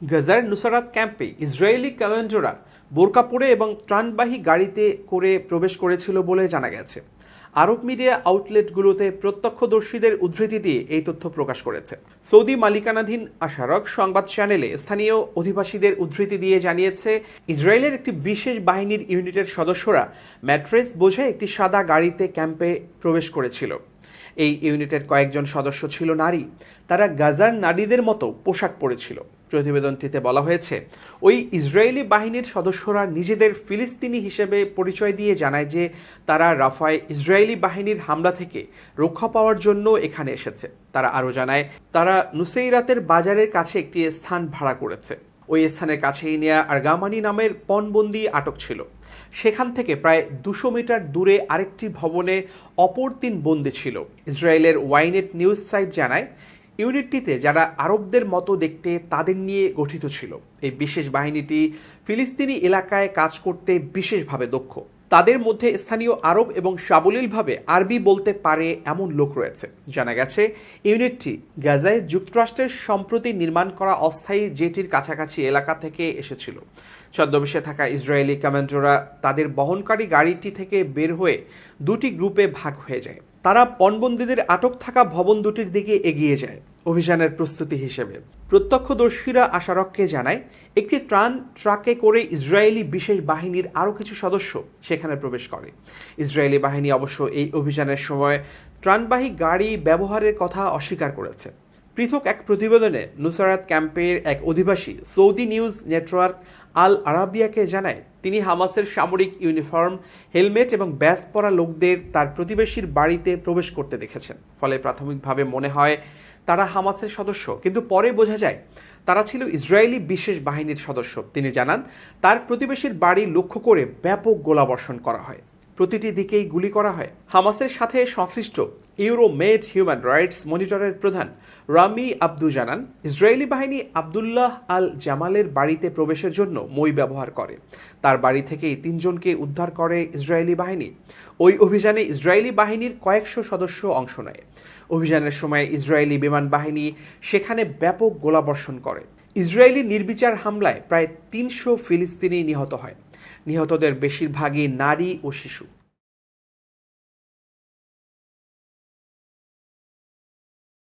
গাজার নুসরাত ক্যাম্পে ইসরায়েলি কমান্ডোরা বোরকা পরে এবং ত্রাণবাহী গাড়িতে করে প্রবেশ করেছিল বলে জানা গেছে। আরব মিডিয়া আউটলেটগুলোতে প্রত্যক্ষদর্শীদের উদ্ধৃতি দিয়ে এই তথ্য প্রকাশ করেছে। সৌদি মালিকানাধীন আশারক সংবাদ চ্যানেলে স্থানীয় অধিবাসীদের উদ্ধৃতি দিয়ে জানিয়েছে, ইসরায়েলের একটি বিশেষ বাহিনীর ইউনিটের সদস্যরা ম্যাট্রেস বোঝাই একটি সাদা গাড়িতে ক্যাম্পে প্রবেশ করেছিল। এই ইউনিটের কয়েকজন সদস্য ছিল নারী। তারা গাজার নারীদের মতো পোশাক পরেছিল। প্রতিবেদনটিতে বলা হয়েছে, ওই ইসরায়েলি বাহিনীর সদস্যরা নিজেদের ফিলিস্তিনি হিসেবে পরিচয় দিয়ে জানায় যে তারা রাফায় ইসরায়েলি বাহিনীর হামলা থেকে রক্ষা পাওয়ার জন্য এখানে এসেছে। তারা আরও জানায়, তারা নুসেইরাতের বাজারের কাছে একটি স্থান ভাড়া করেছে। ওই স্থানের কাছেই নেয়া আরগামানি নামের পণবন্দি আটক ছিল। সেখান থেকে প্রায় 200 মিটার দূরে আরেকটি ভবনে অপর 3 বন্দী ছিল। ইসরায়েলের ওয়াইনেট নিউজ সাইট জানায়, ইউনিটটিতে যারা আরবদের মতো দেখতে তাদের নিয়ে গঠিত ছিল। এই বিশেষ বাহিনীটি ফিলিস্তিনি এলাকায় কাজ করতে বিশেষভাবে দক্ষ। তাদের মধ্যে স্থানীয় আরব এবং সাবলীলভাবে আরবি বলতে পারে এমন লোক রয়েছে। জানা গেছে, ইউনিটটি গাজায় যুক্তরাষ্ট্রের সম্প্রতি নির্মাণ করা অস্থায়ী জেটির কাছাকাছি এলাকা থেকে এসেছিল। ছদ্মবেশে থাকা ইসরায়েলি কমান্ডোরা তাদের বহনকারী গাড়িটি থেকে বের হয়ে 2টি গ্রুপে ভাগ হয়ে যায়। তারা পণবন্দীদের আটক থাকা ভবন দুটির দিকে এগিয়ে যায় অভিযানের প্রস্তুতি হিসেবে। প্রত্যক্ষদর্শীরা আশারককে জানায়, একটি ত্রাণ ট্রাকে করে ইসরায়েলি বিশেষ বাহিনীর আরও কিছু সদস্য সেখানে প্রবেশ করে। ইসরায়েলি বাহিনী অবশ্য এই অভিযানের সময় ত্রাণবাহী গাড়ি ব্যবহারের কথা অস্বীকার করেছে। পৃথক এক প্রতিবেদনে নুসরাত ক্যাম্পের এক অধিবাসী সৌদি নিউজ নেটওয়ার্ক আল আরাবিয়াকে জানায়, তিনি হামাসের সামরিক ইউনিফর্ম, হেলমেট এবং ব্যাজ পরা লোকদের তার প্রতিবেশীর বাড়িতে প্রবেশ করতে দেখেছেন। ফলে প্রাথমিকভাবে মনে হয় তারা হামাসের সদস্য, কিন্তু পরে বোঝা যায় তারা ছিল ইসরায়েলি বিশেষ বাহিনীর সদস্য। তিনি জানান, তার প্রতিবেশীর বাড়ি লক্ষ্য করে ব্যাপক গোলাবর্ষণ করা হয়। প্রতিটি দিকেই গুলি করা হয়। হামাসের সাথে সংশ্লিষ্ট ইউরোমেড হিউম্যান রাইটস মনিটরের প্রধান রামি আব্দু জানান, ইসরায়েলি বাহিনী আবদুল্লাহ আল জামালের বাড়িতে প্রবেশের জন্য মই ব্যবহার করে। তার বাড়ি থেকেই 3 জনকে উদ্ধার করে ইসরায়েলি বাহিনী। ওই অভিযানে ইসরায়েলি বাহিনীর কয়েকশো সদস্য অংশ নেয়। অভিযানের সময় ইসরায়েলি বিমান বাহিনী সেখানে ব্যাপক গোলাবর্ষণ করে। ইসরায়েলি নির্বিচার হামলায় প্রায় 300 ফিলিস্তিনি নিহত হয়। নিহতদের বেশিরভাগই নারী ও শিশু।